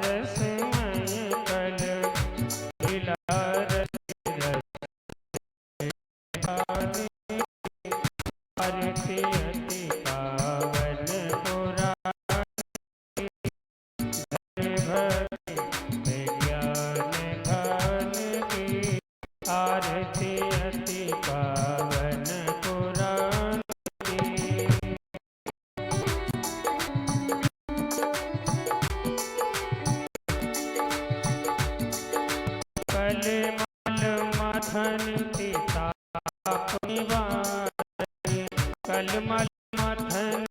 रसमय कल लीला आरती अति पावन पुरानी भक्ति विज्ञान घन की आरती अति पावन पुरानी। कलमल मथन ताप निवारणी कलमल मथन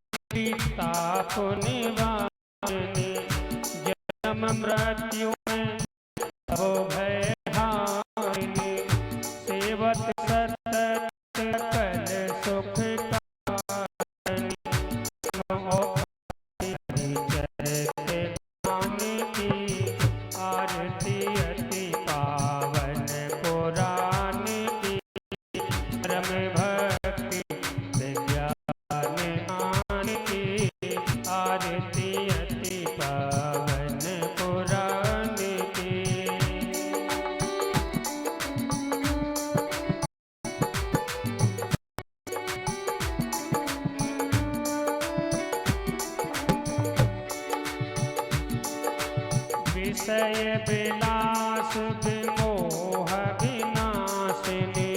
ताप निवारणी जन्म मृत्यु में हो भय हारिणी सेवत सतत सकल सुख कारणी चरते धाम की आरती अति पावन पुराण की परम भक्ति विज्ञान ज्ञान की आरती अति पावन पुराण की। विषय विलास विमोह विनाशिनी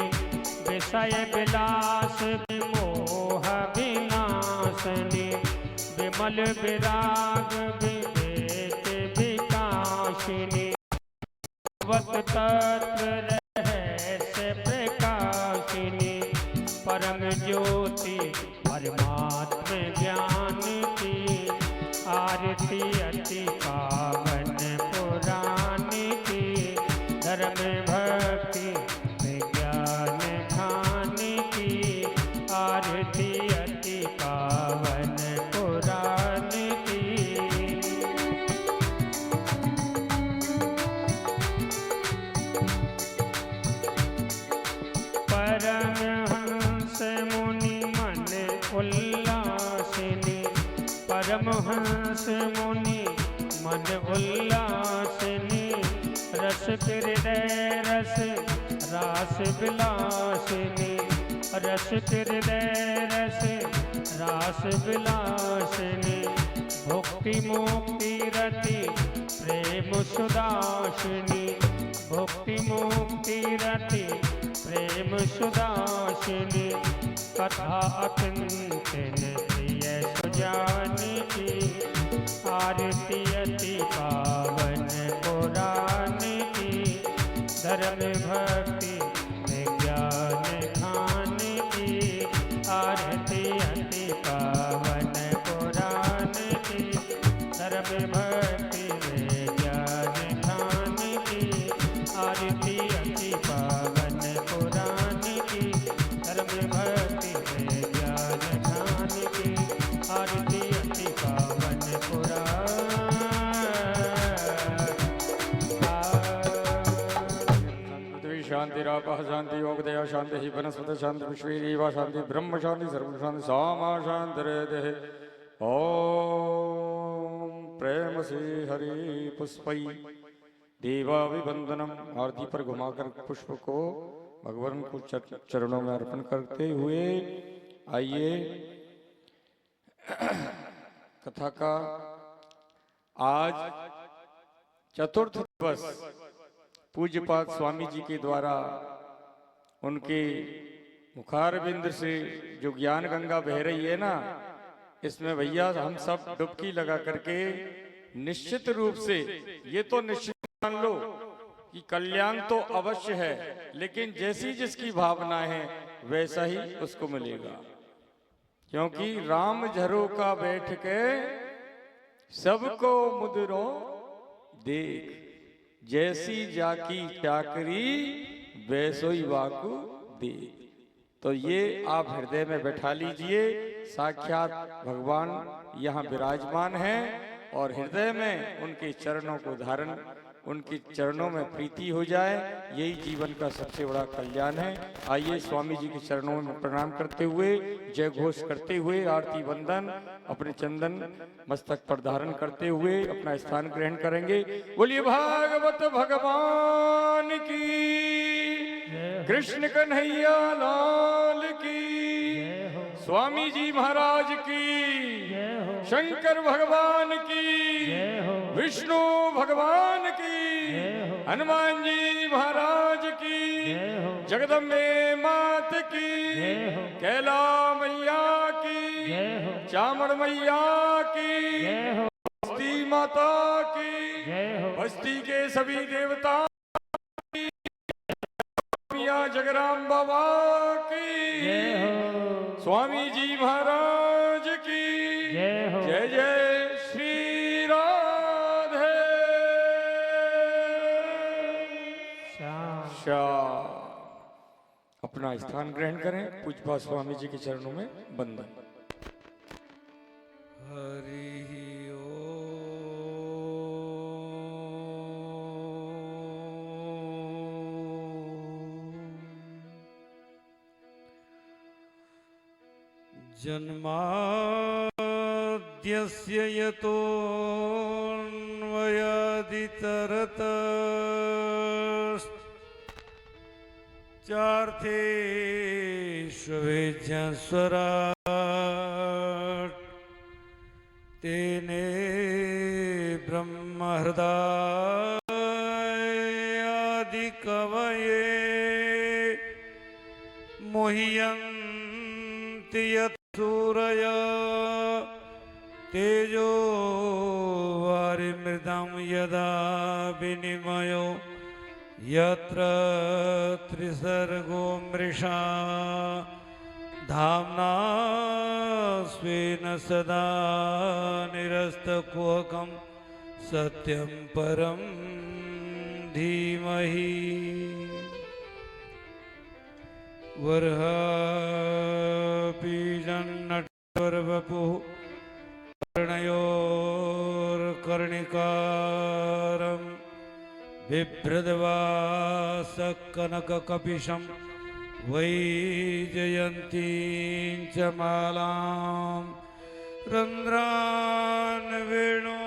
विषय विलास विमोह विनाशिनी विमल विराग विवेक विकाशिनी वत तत्व रहस्य प्रकाशिनी परम ज्योति परमात्म ज्ञान की आरती अति पावन पुराण की धर्म भक्ति विज्ञान ध्यान की आरती अति पावन पुराण की। परमहंस मुनि मन उल्लासिनी परमहंस मुनि मन उल्लासिनी रस हृदय रस रास विलासिनी रस हृदय रस रास विलासिनी भुक्ति मुक्ति रति प्रेम सुदासिनी भुक्ति मुक्ति रति प्रेम सुदासिनी कथा अकिंचन प्रिय सुजानी की आरती अति पावन पुराण की धर्म भक्ति विज्ञान ध्यान की आरती अति पावन पुराण की धर्म भक्ति विज्ञान ध्यान की आरती अति पावन पुराण की धर्म भक्ति विज्ञान ध्यान की आरती अति पावन पृथ्वी शांति रापः शांति योगदया शांति ही वनस्पति शांति विश्वेदेवा शांति ब्रह्म शांति सर्व शांति सामा शांतिरेदेः। ओम प्रेम से हरि पुष्पै देवाभिवंदनम आरती पर घुमाकर पुष्प को भगवान को चरणों में अर्पण करते हुए आइए कथा का आज चतुर्थ दिवस पूज्यपाद स्वामी जी के द्वारा उनके मुखारविंद से जो ज्ञान गंगा बह रही है ना, इसमें भैया हम सब डुबकी लगा करके निश्चित रूप से ये तो निश्चित मान लो कि कल्याण तो अवश्य है, लेकिन जैसी जिसकी भावना है वैसा ही उसको मिलेगा। क्योंकि राम झरोका बैठ के सबको मुदरो देख, जैसी जाकी चाकरी वैसोई वाकु दे। तो ये आप हृदय में बैठा लीजिए, साक्षात भगवान यहाँ विराजमान हैं और हृदय में उनके चरणों को धारण उनके चरणों में प्रीति हो जाए, यही जीवन का सबसे बड़ा कल्याण है। आइए स्वामी जी के चरणों में प्रणाम करते हुए, जय घोष करते हुए, आरती वंदन अपने चंदन मस्तक पर धारण करते हुए अपना स्थान ग्रहण करेंगे। बोलिए भागवत भगवान की, कृष्ण कन्हैया लाल की, स्वामी जी महाराज की, शंकर भगवान की, विष्णु भगवान की, हनुमान जी महाराज की, जगदम्बे मात की, कैला मैया की, चामड़ मैया की, बस्ती माता की, बस्ती के सभी देवता की, मियां जगराम बाबा की, स्वामी जी महाराज की, जय जय श्री राधे श्याम। अपना स्थान ग्रहण करें, पूज्यपाद स्वामी जी के चरणों में वंदन। हरि जन्माद्यस्य यतोऽन्वयादितरतश्चार्थेष्वेज्यस्वराट् तेने ब्रह्महृदायादिकवये मुह्यन्ति सूरया तेजो वारिमृदं यदा विनिमयो यत्र त्रिसर्गो मृषा धाम्ना स्वेन सदा निरस्तकुहकं सत्यं परं धीमहि। वरहापीजन्नटवरवपुः कर्णयोर्कर्णिकारं बिभ्रद्वासकनककपिशं वैजयन्तीं च मालां रन्ध्रान् वेणोरधरसुदय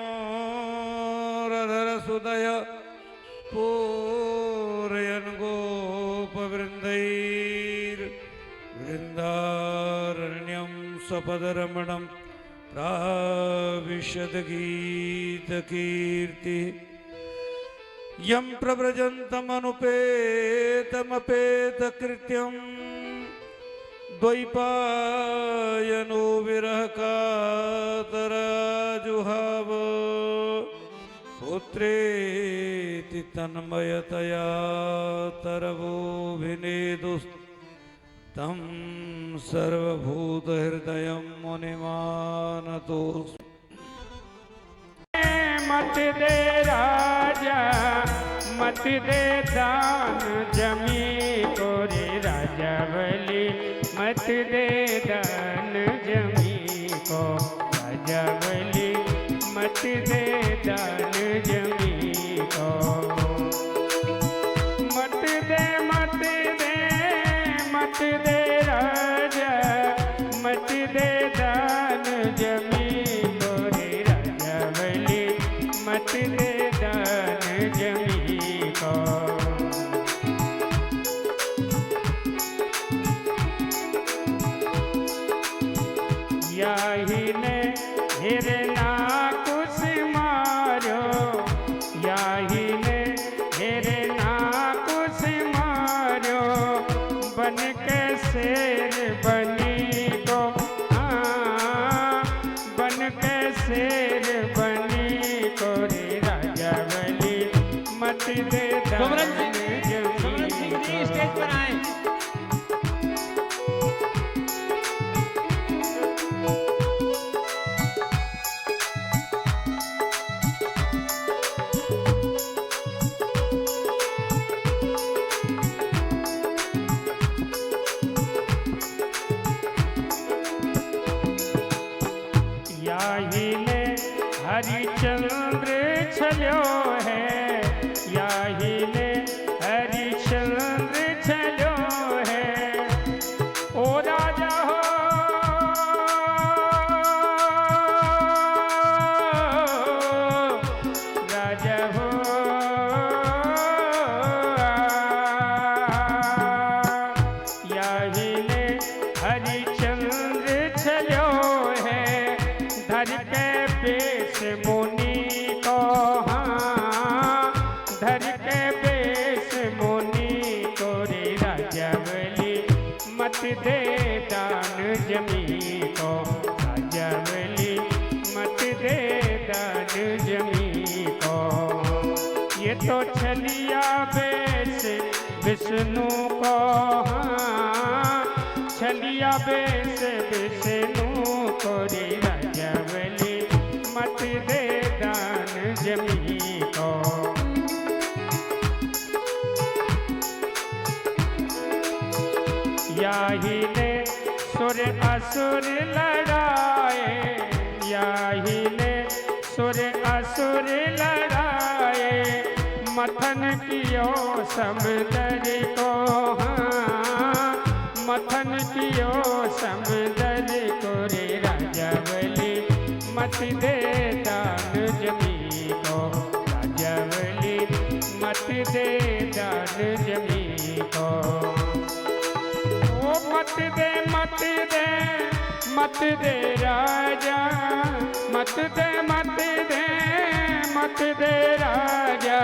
पूरयन् गोपवृन्दैर्वृन्दारण्यं सपदरमणं प्राविशद्गीतकीर्तिः यं प्रव्रजन्तमनुपेतमपेतकृत्यं द्वैपायनो विरहकातराजुहाव पुत्रेति तन्मयतया तरवोऽभिनेदुस्तं सर्वभूतहृदयं मुनिमानतोऽस्मि। मत दे राजा मत दे दान जमी को रे राजा बलि मत दे दान जमी को राजा बलि मत दे दान जमी को मत दे राजा मत दे दान जमी को रे राजा बलि मत दे दान जमी को याही ने हिरना कुछ मारो याही ने हिरना कुछ मारो बन के शेर बनी को बन के शेर बनी को रे राजा बलि मत दे दान जमी को। स्टेज पर आए। याही ने हरिचंद्र छल्यो है धर के बेश मुनि को, हाँ धर के बेश मुनि को रे राजावली मत दे दान जमी को, राजावली मत दे दान जमी को। ये तो छलिया बेश विष्णु को, हाँ छलिया बेश विष्णु को रे राजावली मत दे दान जमी को। याही ने सुर असुर लड़ाए, याही ने सुर असुर लड़ाए, मथन कियो समदर को, हाँ मथन कियो समदर को रे राजावली मत दे दान जमी को, राजावली मत दे दान जमी को। ओ मत दे मत दे मत दे राजा, मत दे मत दे मत दे राजा,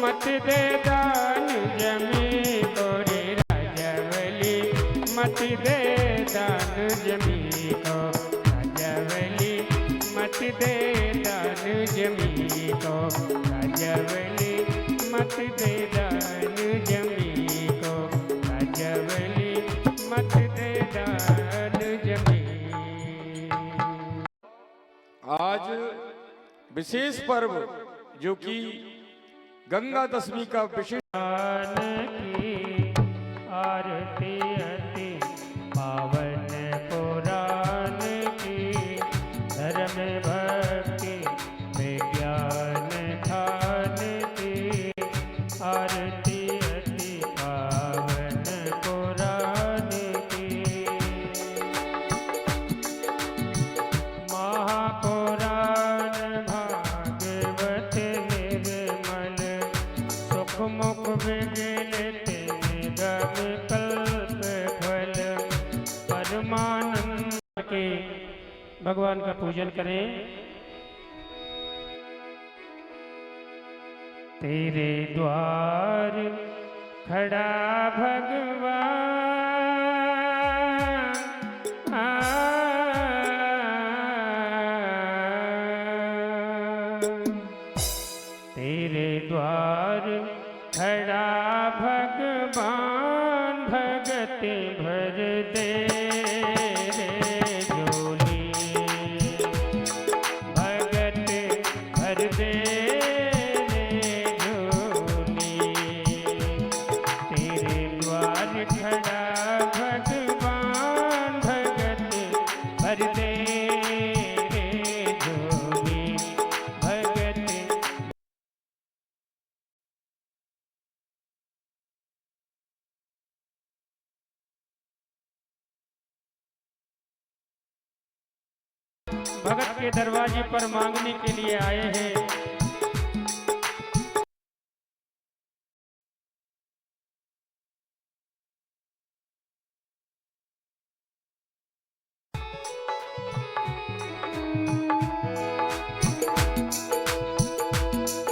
मत दे दान जमी को रे राजावली मत दे दान जमी को, राजावली मत दे दान जमी को, राजावली मत दे दान जमी को, राजावली मत दे दान जमी। आज विशेष पर्व जो कि गंगा दशमी का विशेष की आरती अति पावन पुराण की, धर्म भक्ति विज्ञान खान की, आरती अति पावन पुराण की। महापुराण भागवत निर्मल, सुख मुख विगलित निगम कल्प फल, परमानंद के भगवान का पूजन करें। तेरे द्वार खड़ा भगवान, तेरे द्वार खड़ा भगवान, भगति भर दे रे झोली, भगति भर दे रे झोली। तेरे द्वार खड़ा भगवान, भगति भर दे रे झोली, भगति। भगत के दरवाजे पर मांगने के लिए आए हैं।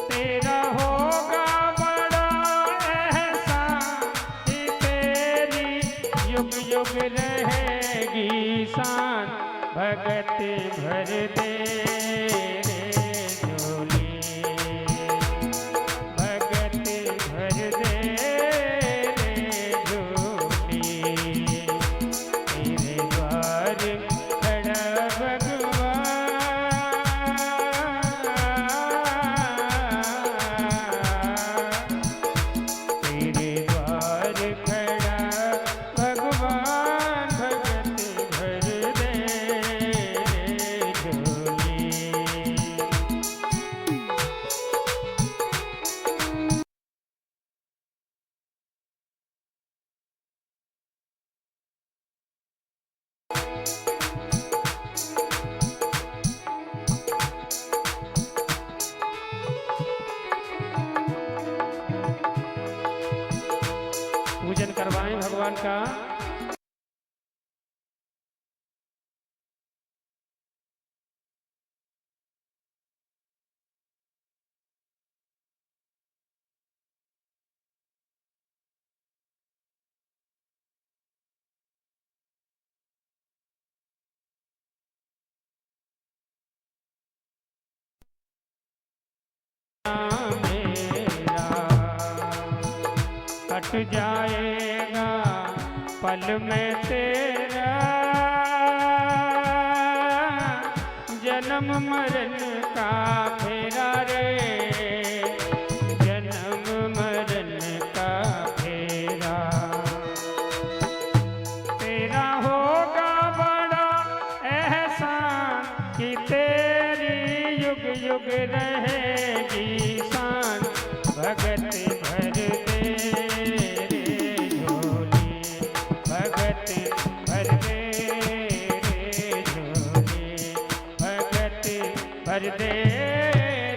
तेरा होगा बड़ा एहसान, तेरी युग युग रहेगी शान, भगति भर दे रे झोली, भगति भर दे रे झोली। तेरे द्वार खड़ा भगवान, तेरे द्वार खड़ा भगवान, भगति भर दे रे झोली। पूजन करवाएं भगवान का। कट जाएगा पल में तेरा जन्म मरण का फेरा रे, जन्म मरण का फेरा। तेरा होगा बड़ा एहसान कि तेरी युग युग रहेगी शान, भगत भर दे रे झोली, भगत भर दे रे झोली, भगत भर दे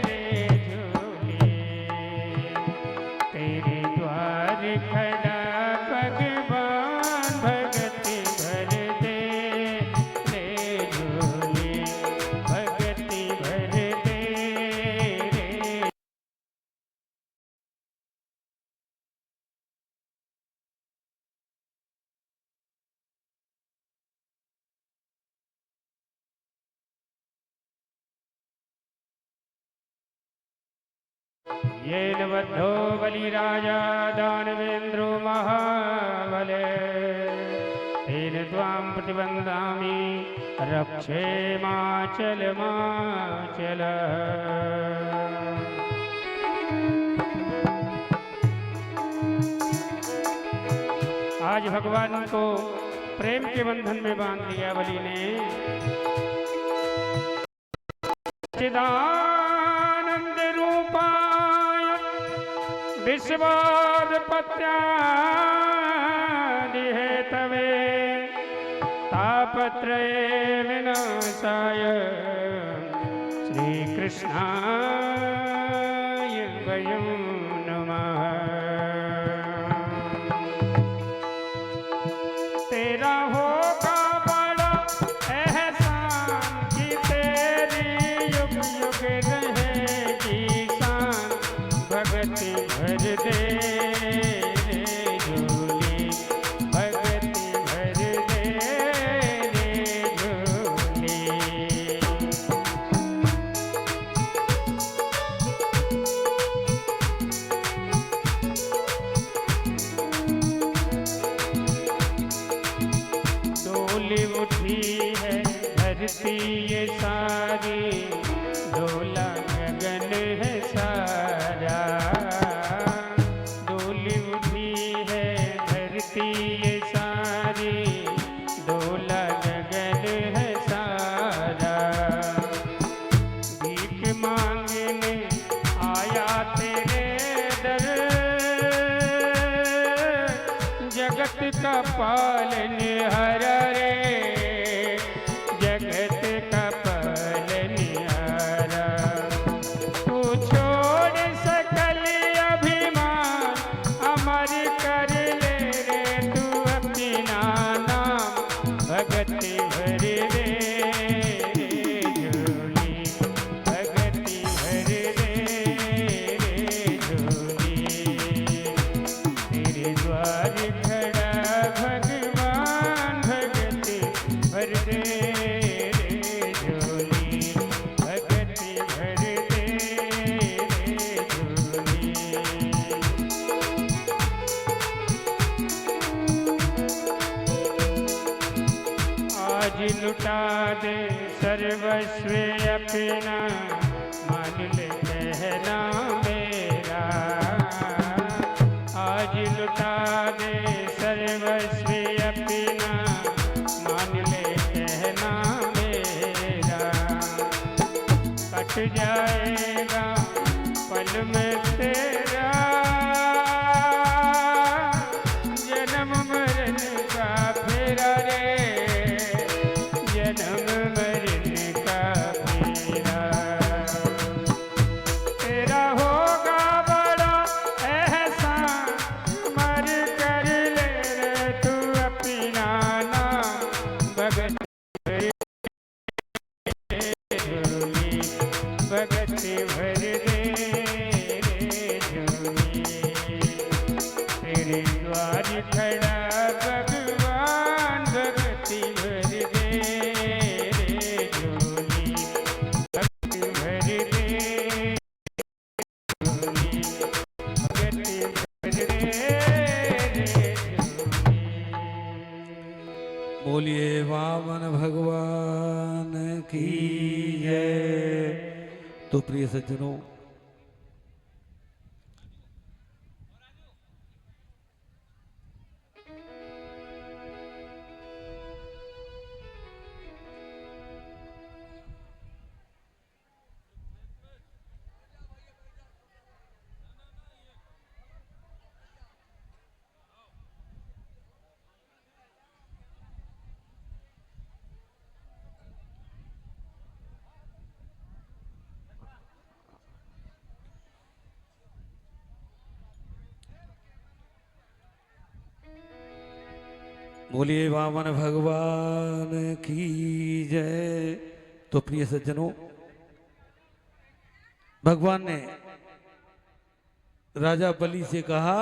रे झोली। तेरे द्वार खड़ा भगवान, भगत भर दे रे झोली, भगत भर दे रे। येन बद्धो बलिराजा दानवेन्द्रो महाबले, तेन त्वां प्रतिबन्धामि रक्षेमाचल माचल। आज भगवान को प्रेम के बंधन में बांध लिया बलि ने। चिदानंद रूपाय विश्वाधिपत्यादि हेतवे तापत्रये विनाशाय श्री कृष्णाय वयं नमः। तेरा होगा बड़ा एहसान कि तेरी युग युग रहेगी शान, भगत भर दे रे झोली, भगत भर दे रे झोली। डोली उठी है धरती ये सारी, डोला गगन है सारा। डोली उठी है धरती ये सारी, डोला गगन है सारा। भीख मांगने आया तेरे दर, जगत का पालनहार रे, जगत का पालनहार। तू छोड़ सकल अभिमान, अमर कर ले रे तू अपना नाम, भगत भर दे रे झोली, भगत भर दे रे झोली। तेरे द्वार खड़ा भगवान, भगत भर दे रे झोली, भगत भर दे रे झोली। आज लुटा दे सर्वस्व अपना, मान ले कहना मेरा। आज लुटा दे सर्वस्व अपना, मान ले कहना मेरा। कट जाएगा पल में तेरा जन्म मरण का फेरा रे, जन्म मरण का फेरा। तेरा होगा बड़ा एहसान, मर कर ले रे तू अपना नाम, भगत भर दे झोली, भगत भर दे रे झोली। तेरे द्वार खड़ा भगवान, भगति भर दे रे झोली, भगत भर दे झोली, भगति भर दे भगवान की जय। तो प्रिय सज्जनों, बोलिए वामन भगवान की जय। तो प्रिय सज्जनों, भगवान ने राजा बलि से कहा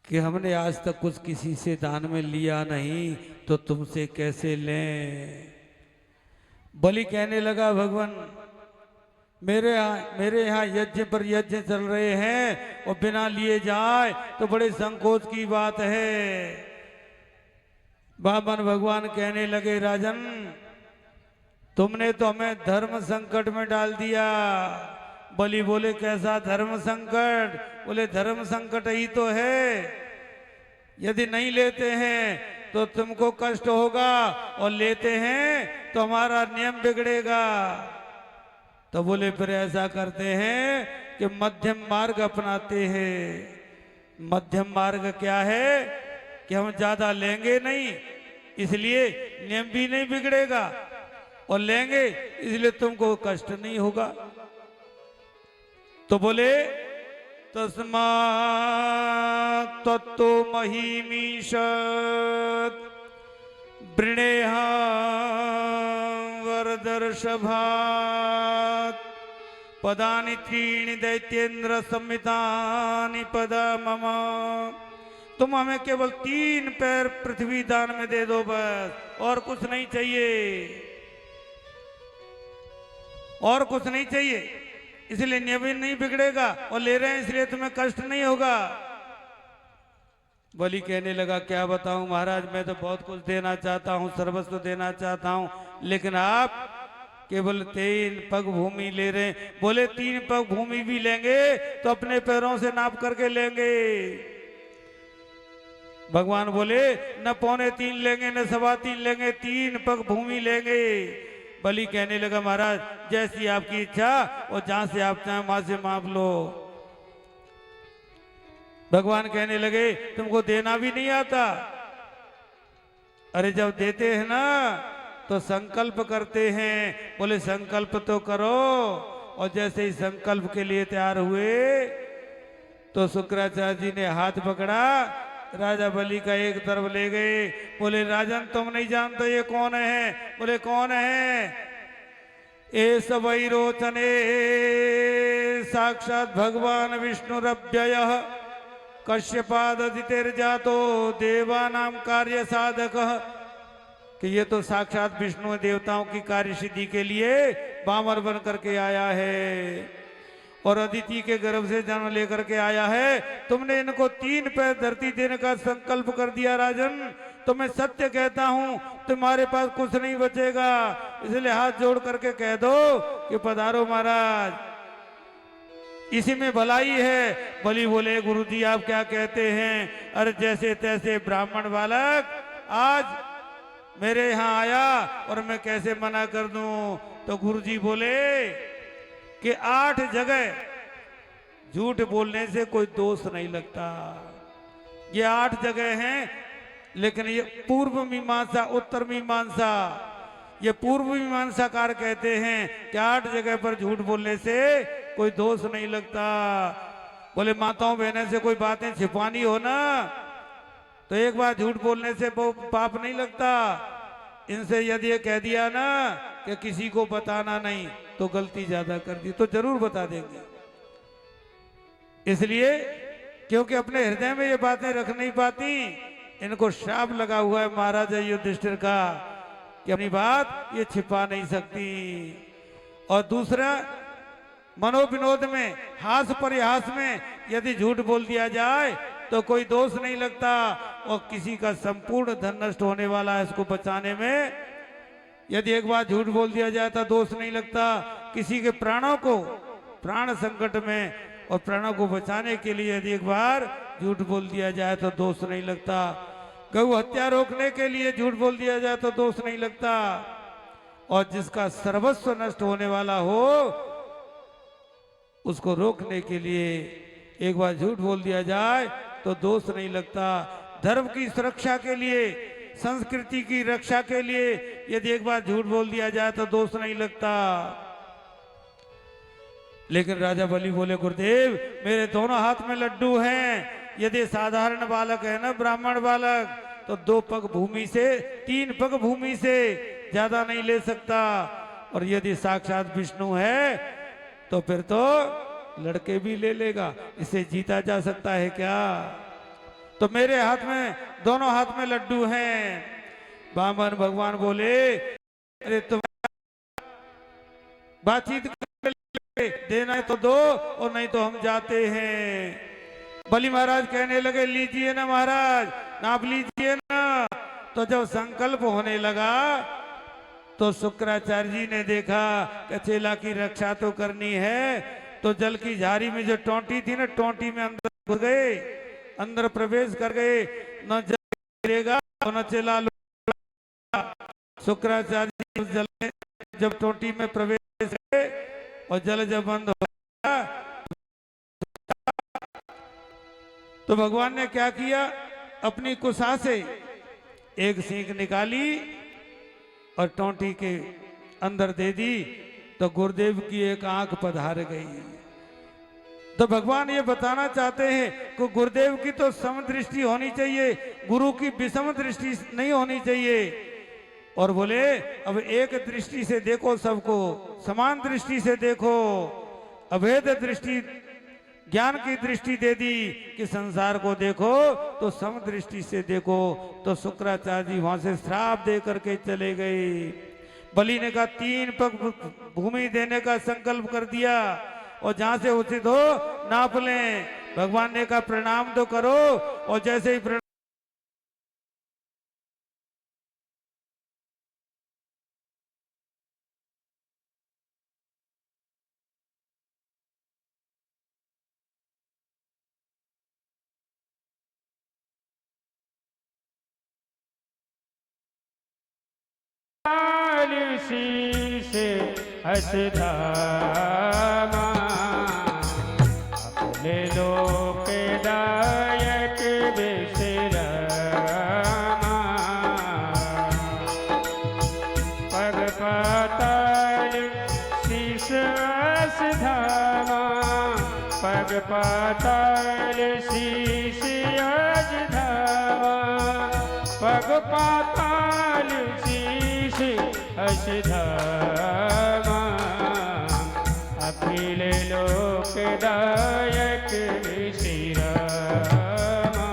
कि हमने आज तक कुछ किसी से दान में लिया नहीं, तो तुमसे कैसे लें। बलि कहने लगा, भगवान मेरे यहाँ यज्ञ पर यज्ञ चल रहे हैं और बिना लिए जाए तो बड़े संकोच की बात है। वामन भगवान कहने लगे, राजन तुमने तो हमें धर्म संकट में डाल दिया। बलि बोले, कैसा धर्म संकट? बोले, धर्म संकट ही तो है, यदि नहीं लेते हैं तो तुमको कष्ट होगा और लेते हैं तो हमारा नियम बिगड़ेगा। तो बोले, फिर ऐसा करते हैं कि मध्यम मार्ग अपनाते हैं। मध्यम मार्ग क्या है कि हम ज्यादा लेंगे नहीं, इसलिए नियम भी नहीं बिगड़ेगा, और लेंगे इसलिए तुमको कष्ट नहीं होगा। तो बोले, तस्मात् तत्तो महिमीषत् वृणेहा वरदर्शभात् पदानि त्रीणि दैत्येन्द्र संहितानि पदा मम। तुम हमें केवल 3 पैर पृथ्वी दान में दे दो बस, और कुछ नहीं चाहिए, और कुछ नहीं चाहिए, इसलिए नियम नहीं बिगड़ेगा, और ले रहे हैं इसलिए तुम्हें कष्ट नहीं होगा। बलि कहने लगा, क्या बताऊं महाराज, मैं तो बहुत कुछ देना चाहता हूं, सर्वस्व देना चाहता हूं, लेकिन आप केवल 3 पग भूमि ले रहे हैं। बोले, 3 पग भूमि भी लेंगे तो अपने पैरों से नाप करके लेंगे। भगवान बोले, न 3.25 लेंगे न 3.25 लेंगे, 3 पग भूमि लेंगे। बलि कहने लगा, महाराज जैसी आपकी इच्छा, और जहां से आप चाहें वहां से माप लो। भगवान कहने लगे, तुमको देना भी नहीं आता? अरे जब देते हैं ना तो संकल्प करते हैं। बोले, संकल्प तो करो। और जैसे ही संकल्प के लिए तैयार हुए तो शुक्राचार्य जी ने हाथ पकड़ा, राजा बलि का एक तरफ ले गए। बोले, राजन तुम नहीं जानते ये कौन है? बोले, कौन है? ए सबई रोचने साक्षात भगवान विष्णुरव्ययः कश्यपादितिर्जातो देवानां कार्य साधक। कि ये तो साक्षात विष्णु देवताओं की कार्य सिद्धि के लिए बामर बन करके आया है, और अदिति के गर्भ से जन्म लेकर के आया है। तुमने इनको 3 पैर धरती देने का संकल्प कर दिया राजन, तो मैं सत्य कहता हूं तुम्हारे पास कुछ नहीं बचेगा, इसलिए हाथ जोड़ करके कह दो कि पधारो महाराज, इसी में भलाई है। बलि बोले, गुरुजी आप क्या कहते हैं? अरे जैसे तैसे ब्राह्मण बालक आज मेरे यहाँ आया और मैं कैसे मना कर दूं? तो गुरुजी बोले कि 8 जगह झूठ बोलने से कोई दोष नहीं लगता। ये 8 जगह हैं, लेकिन ये पूर्व मीमांसा उत्तर मीमांसा, ये पूर्व मीमांसाकार कहते हैं कि 8 जगह पर झूठ बोलने से कोई दोष नहीं लगता। बोले, माताओं बहनों से कोई बातें छिपानी हो ना तो एक बार झूठ बोलने से वो पाप नहीं लगता। इनसे यदि ये कह दिया ना कि किसी को बताना नहीं, तो गलती ज्यादा कर दी, तो जरूर बता देंगे। इसलिए क्योंकि अपने हृदय में ये बातें रख नहीं पाती, इनको श्राप लगा हुआ है महाराजा युधिष्ठिर का कि अपनी बात ये छिपा नहीं सकती। और दूसरा, मनोविनोद में, हास परिहास में यदि झूठ बोल दिया जाए तो कोई दोष नहीं लगता, और किसी का संपूर्ण धन नष्ट होने वाला है, इसको बचाने में यदि एक बार झूठ बोल दिया जाए तो दोष नहीं लगता। किसी के प्राणों को, प्राण संकट में और प्राणों को बचाने के लिए यदि एक बार झूठ बोल दिया जाए तो दोष नहीं लगता। गौ हत्या रोकने के लिए झूठ बोल दिया जाए तो दोष नहीं लगता, और जिसका सर्वस्व नष्ट होने वाला हो उसको रोकने के लिए एक बार झूठ बोल दिया जाए तो दोष नहीं लगता। धर्म की सुरक्षा के लिए, संस्कृति की रक्षा के लिए यदि एक बार झूठ बोल दिया जाए तो दोष नहीं लगता। लेकिन राजा बलि बोले, गुरुदेव मेरे दोनों हाथ में लड्डू हैं, यदि साधारण बालक है ना, ब्राह्मण बालक, तो 2 पग भूमि से 3 पग भूमि से ज्यादा नहीं ले सकता, और यदि साक्षात विष्णु है तो फिर तो लड़के भी ले लेगा, इसे जीता जा सकता है क्या? तो मेरे हाथ में, दोनों हाथ में लड्डू हैं। वामन भगवान बोले, अरे तुम बातचीत देना है तो दो, और नहीं तो हम जाते हैं। बलि महाराज कहने लगे, लीजिए ना महाराज, नाप लीजिए ना। तो जब संकल्प होने लगा तो शुक्राचार्य जी ने देखा कि चेला की रक्षा तो करनी है, तो जल की झारी में जो टोंटी थी ना, टोंटी में अंदर घुस गए, अंदर प्रवेश कर गए, न जल गिरेगा न चेला। शुक्राचार्य जी उस जल में जब टोंटी में प्रवेश गए और जल जब बंद हो गया तो भगवान ने क्या किया, अपनी कुशा से एक सींग निकाली और टोंटी के अंदर दे दी, तो गुरुदेव की एक आंख पधार गई। तो भगवान ये बताना चाहते हैं कि गुरुदेव की तो समदृष्टि होनी चाहिए, गुरु की विषम दृष्टि नहीं होनी चाहिए। और बोले, अब एक दृष्टि से देखो सबको, समान दृष्टि से देखो, अभेद दृष्टि, ज्ञान की दृष्टि दे दी कि संसार को देखो तो सम दृष्टि से देखो। तो शुक्राचार्य जी वहां से श्राप दे करके चले गए। बलि ने कहा 3 पग भूमि देने का संकल्प कर दिया, और जहां से उचित हो नाप लें। भगवान ने कहा प्रणाम तो करो, और जैसे ही प्रणाम शीश असधामा, अपने लोक दायक विश्रामा। पग पाताल शीश असधामा, पग पाताल शीश असधामा, पग पाताल असधामा, अखिल लोकदायक श्री रामा।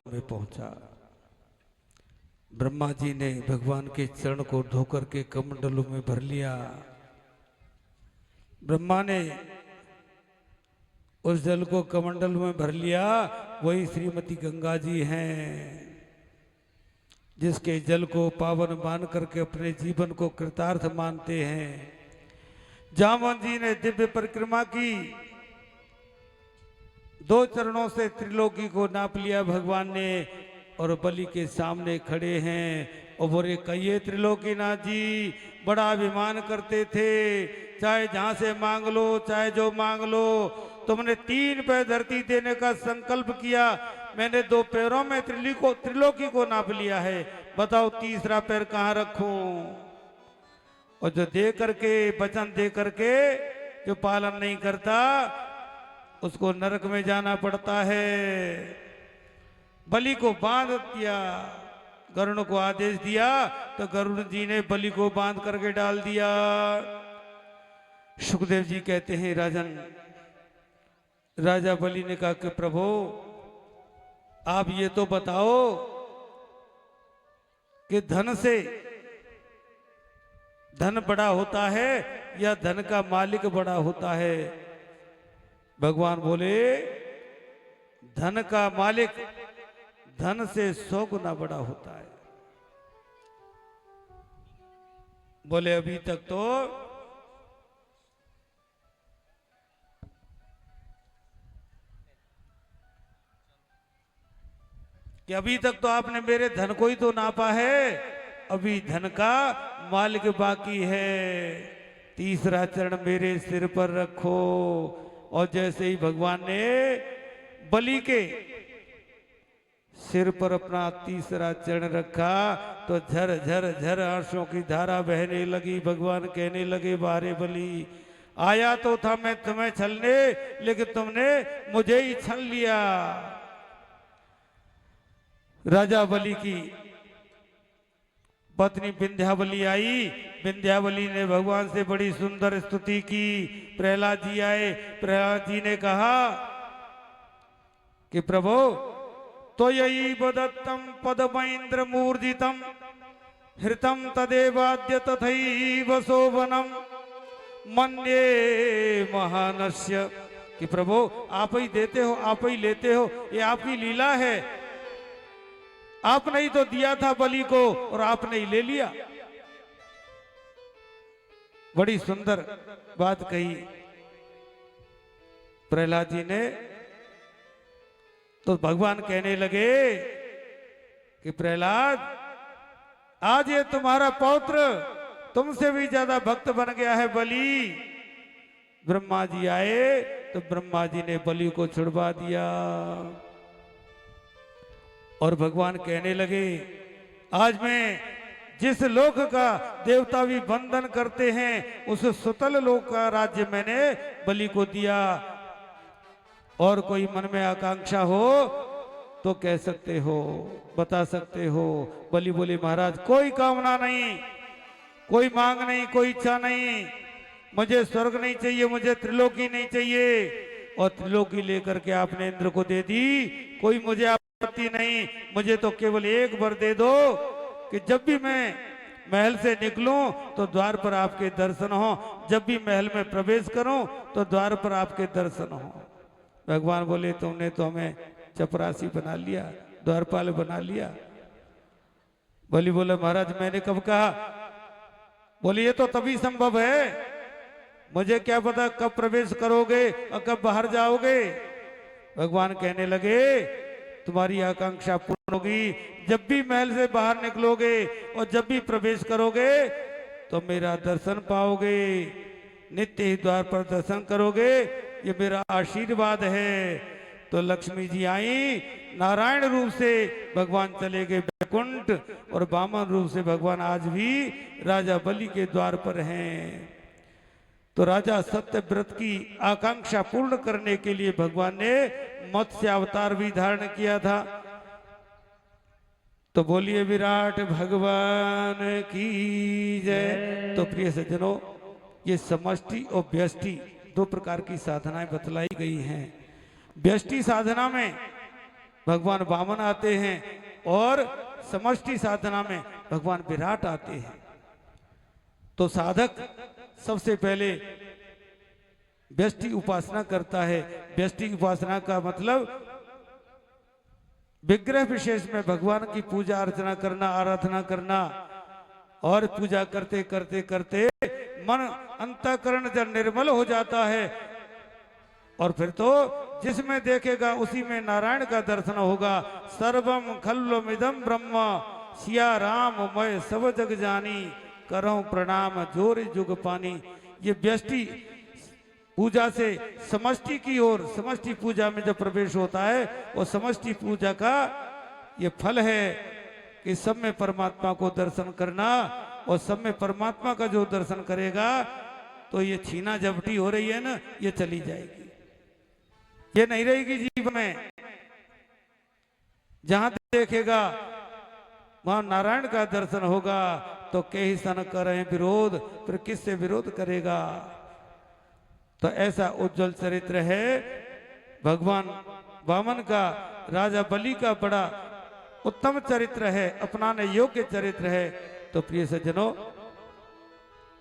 में पहुंचा। ब्रह्मा जी ने भगवान के चरण को धोकर के कमंडलों में भर लिया। ब्रह्मा ने उस जल को कमंडल में भर लिया। वही श्रीमती गंगा जी हैं, जिसके जल को पावन मान करके अपने जीवन को कृतार्थ मानते हैं। जामवन जी ने दिव्य परिक्रमा की, 2 चरणों से त्रिलोकी को नाप लिया भगवान ने, और बलि के सामने खड़े हैं। और बोले, कहिए त्रिलोकीनाथ जी, बड़ा अभिमान करते थे, चाहे जहां से मांग लो, चाहे जो मांग लो। तुमने 3 पैर धरती देने का संकल्प किया, मैंने 2 पैरों में त्रिलोकी को नाप लिया है, बताओ तीसरा पैर कहाँ रखूं? और जो दे करके, वचन दे करके जो पालन नहीं करता, उसको नरक में जाना पड़ता है। बलि को बांध दिया, गरुड़ को आदेश दिया, तो गरुड़ जी ने बलि को बांध करके डाल दिया। सुखदेव जी कहते हैं, राजा बलि ने कहा कि प्रभु आप ये तो बताओ कि धन से धन बड़ा होता है या धन का मालिक बड़ा होता है? भगवान बोले धन का मालिक धन से 100 गुना बड़ा होता है। बोले अभी तक तो कि अभी तक तो आपने मेरे धन को ही तो नापा है, अभी धन का मालिक बाकी है। तीसरा चरण मेरे सिर पर रखो। और जैसे ही भगवान ने बलि के सिर पर अपना तीसरा चरण रखा तो झर झर झर आंसुओं की धारा बहने लगी। भगवान कहने लगे बारे बलि, आया तो था मैं तुम्हें छलने, लेकिन तुमने मुझे ही छल लिया। राजा बलि की पत्नी विंध्यावली आई। विंध्यावली ने भगवान से बड़ी सुंदर स्तुति की। प्रहलाद जी आए। प्रहलाद जी ने कहा कि प्रभु तो यही बदत्तम पदमैन्द्र मूर्जितम हृतम तदेवाद्य तथैव शोभनम मन्ये महानस्य। कि प्रभु आप ही देते हो, आप ही लेते हो, ये आपकी लीला है। आपने ही तो दिया था बलि को और आपने ही ले लिया। बड़ी सुंदर बात कही प्रहलाद जी ने। तो भगवान कहने लगे कि प्रहलाद, आज ये तुम्हारा पौत्र तुमसे भी ज्यादा भक्त बन गया है बलि। ब्रह्मा जी आए तो ब्रह्मा जी ने बलि को छुड़वा दिया। और भगवान कहने लगे आज मैं जिस लोक का देवता भी वंदन करते हैं उस सुतल लोक का राज्य मैंने बलि को दिया। और कोई मन में आकांक्षा हो तो कह सकते हो, बता सकते हो। बलि बोले महाराज कोई कामना नहीं, कोई मांग नहीं, कोई इच्छा नहीं। मुझे स्वर्ग नहीं चाहिए, मुझे त्रिलोकी नहीं चाहिए। और त्रिलोकी लेकर के आपने इंद्र को दे दी, कोई मुझे आपत्ति नहीं। मुझे तो केवल एक वर दे दो कि जब भी मैं महल से निकलूं तो द्वार पर आपके दर्शन हो, जब भी महल में प्रवेश करूं तो द्वार पर आपके दर्शन हो। भगवान बोले तुमने तो हमें चपरासी बना लिया, द्वारपाल बना लिया। बलि बोले महाराज मैंने कब कहा? बोले ये तो तभी संभव है, मुझे क्या पता कब प्रवेश करोगे और कब बाहर जाओगे। भगवान कहने लगे तुम्हारी आकांक्षा पूर्ण होगी। जब भी महल से बाहर निकलोगे और जब भी प्रवेश करोगे तो मेरा दर्शन पाओगे, नित्य ही द्वार पर दर्शन करोगे, ये मेरा आशीर्वाद है। तो लक्ष्मी जी आई, नारायण रूप से भगवान चले गए बैकुंठ और वामन रूप से भगवान आज भी राजा बलि के द्वार पर हैं। तो राजा सत्यव्रत की आकांक्षा पूर्ण करने के लिए भगवान ने मत्स्य अवतार भी धारण किया था। तो बोलिए विराट भगवान की जय। तो प्रिय सज्जनों, ये समष्टि और व्यष्टि दो प्रकार की साधनाएं बतलाई गई हैं। व्यष्टि साधना में भगवान वामन आते हैं और समष्टि साधना में भगवान विराट आते हैं। तो साधक सबसे पहले व्यष्टि उपासना करता है। व्यष्टि उपासना का मतलब विग्रह विशेष में भगवान की पूजा अर्चना करना, आराधना करना। और पूजा करते करते करते मन अंतःकरण जब निर्मल हो जाता है और फिर तो जिसमें देखेगा उसी में नारायण का दर्शन होगा। सर्वम खल्वमिदं ब्रह्म सिया राम मैं सब जग जानी, करो प्रणाम जोर जुग पानी। ये व्यष्टि पूजा से समष्टि की ओर, समष्टि पूजा में जब प्रवेश होता है वो समष्टि पूजा का ये फल है कि सब में परमात्मा को दर्शन करना। और सब में परमात्मा का जो दर्शन करेगा तो ये छीना झपटी हो रही है ना, ये चली जाएगी, ये नहीं रहेगी जीवन में। जहां देखेगा वहां नारायण का दर्शन होगा। तो कई सन करें विरोध, फिर किससे विरोध करेगा। तो ऐसा उज्जवल चरित्र है भगवान वामन का, राजा बलि का बड़ा उत्तम चरित्र है, अपनाने योग्य चरित्र है। तो प्रिय सज्जनों,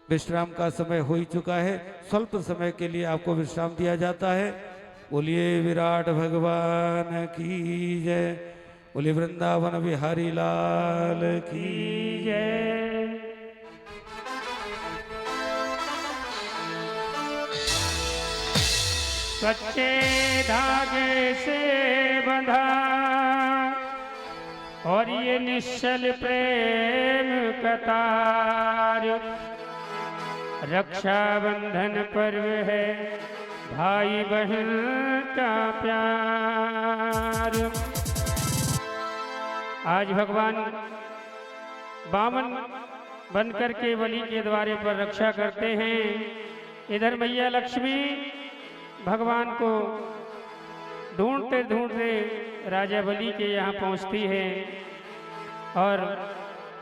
विश्राम का समय हो ही चुका है। स्वल्प समय के लिए आपको विश्राम दिया जाता है। बोलिए विराट भगवान की जय। बोलिए वृंदावन बिहारी लाल की जय। सच्चे धागे से बंधा और ये निश्चल प्रेम कतार, रक्षाबंधन पर्व है भाई बहन का प्यार। आज भगवान बामन बनकर के बलि के द्वारे पर रक्षा करते हैं। इधर मैया लक्ष्मी भगवान को ढूंढते ढूंढते राजा बलि के यहाँ पहुँचती है और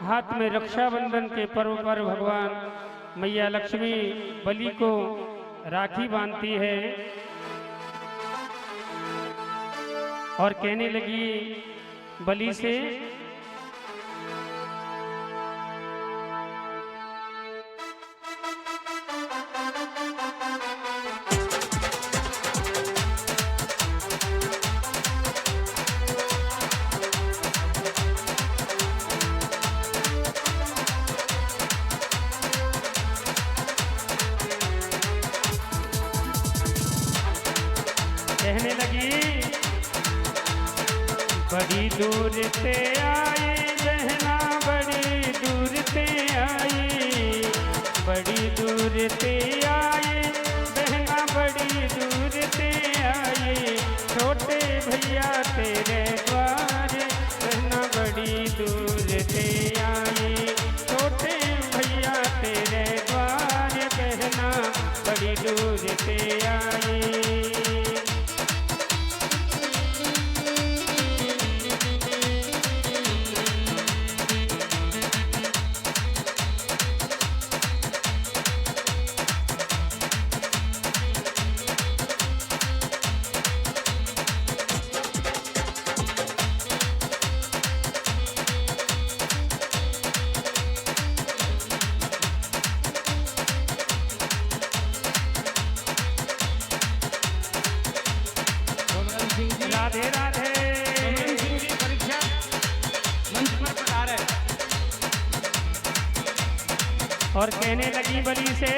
हाथ में रक्षाबंधन के पर्व पर भगवान मैया लक्ष्मी बलि को राखी बांधती है और कहने लगी बलि से, कहने लगी बड़ी दूर से आई बहना, बड़ी दूर से आई, बड़ी दूर से आई बहना, बड़ी दूर से आई, छोटे भैया तेरे द्वार बहना, बड़ी दूर से आई, छोटे भैया तेरे द्वार बहना, बड़ी दूर से आई। राधे राधे। परीक्षा मंच पर पधारे और कहने लगी बलि से,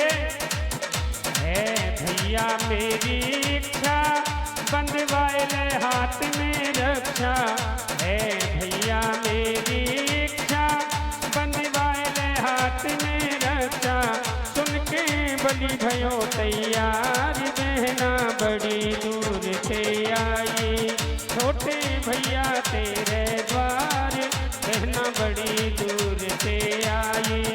है भैया मेरी इच्छा बंधवाए ले हाथ में रक्षा, है भैया मेरी इच्छा बंधवाए ले हाथ में रक्षा, सुन के बलि भयो तैयार बहना, बड़ी दूर से आई, छोटे भैया तेरे द्वार बहना, बड़ी दूर से आई।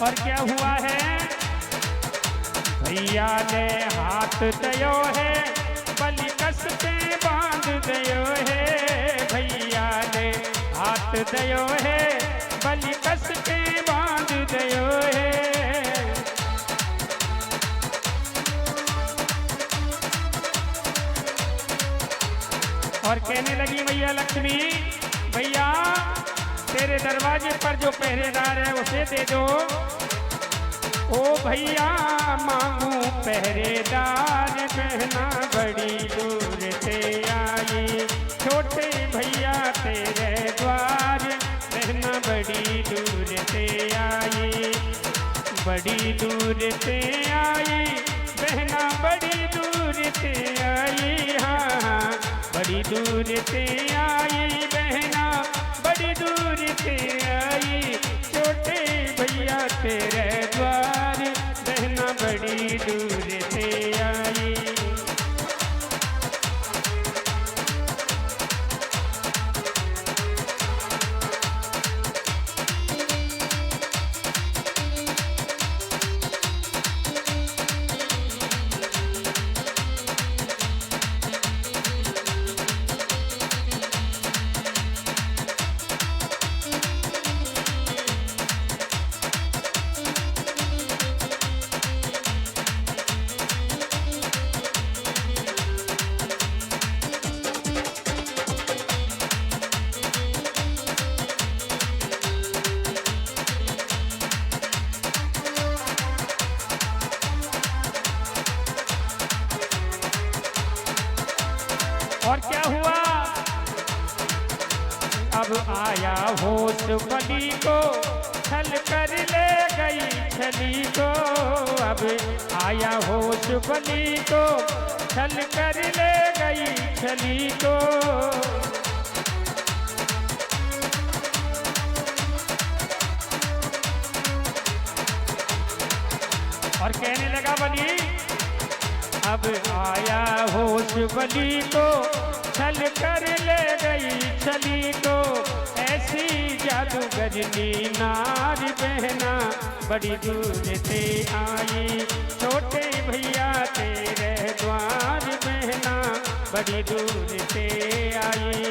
और क्या हुआ है, भैया ने हाथ दयो है बलि कस पे बांध दयो है, भैया ने हाथ दयो है बलि कस पे बांध दयो है। और कहने लगी मैया लक्ष्मी, भैया तेरे दरवाजे पर जो पहरेदार है उसे दे दो। ओ भैया मांगू पहरेदार बहना, बड़ी दूर से आई, छोटे भैया तेरे द्वार बहना, बड़ी दूर से आई, बड़ी दूर से आई बहना, बड़ी दूर से आई, हाँ बड़ी दूर से आई बहना, बड़ी दूर से आई, छोटे भैया तेरे द्वार बहना, बड़ी दूर से आई। अब आया होश बलि को छल कर ले गई छली को। अब आया होश बलि को छल कर ले गई छली को। और कहने लगा बलि, अब आया होश बलि को छल कर ले गई छली को। ऐसी जादूगरनी नार बहना बड़ी दूर से आई। छोटे भैया तेरे द्वार बहना बड़ी दूर से आई।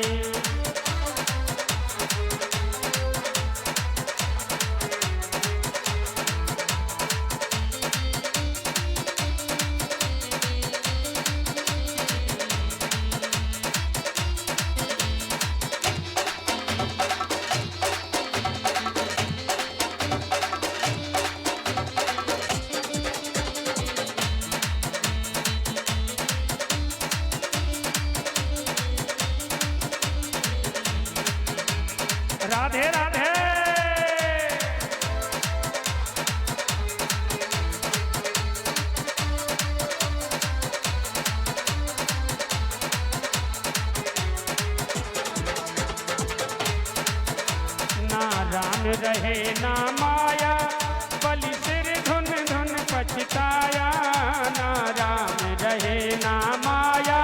राधे राधे। ना राम रहे ना माया बलि सिर धुन धुन पछताया। ना राम रहे ना माया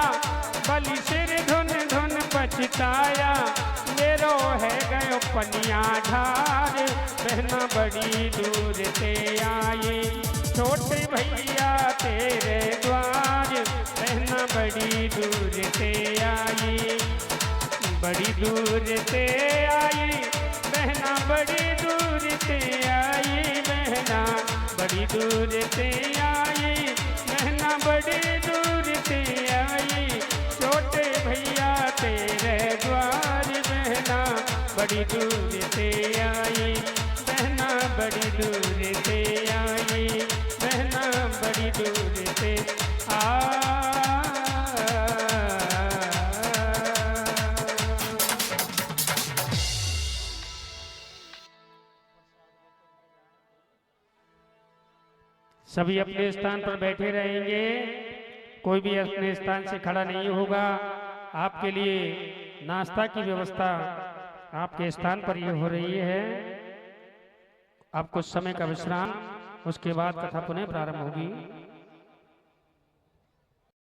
बलि सिर धुन धुन पछताया। मेरो है गयो पनिया ढार बहना बड़ी दूर से आई। छोटे भैया तेरे द्वार बहना बड़ी दूर से आई। बड़ी दूर से आई बहना बड़ी दूर से आई। बहना बड़ी दूर से आई बहना बड़ी दूर से आई। छोटे भैया तेरे द्वार बहना बड़ी दूर से आई। बहना बड़ी दूर से आई। बहना बड़ी दूर से सभी अपने स्थान पर बैठे रहेंगे। कोई भी अपने स्थान से खड़ा नहीं होगा। आपके लिए नाश्ता की व्यवस्था आपके स्थान पर ये हो रही है। आप कुछ समय का विश्राम, उसके बाद कथा पुनः प्रारंभ होगी।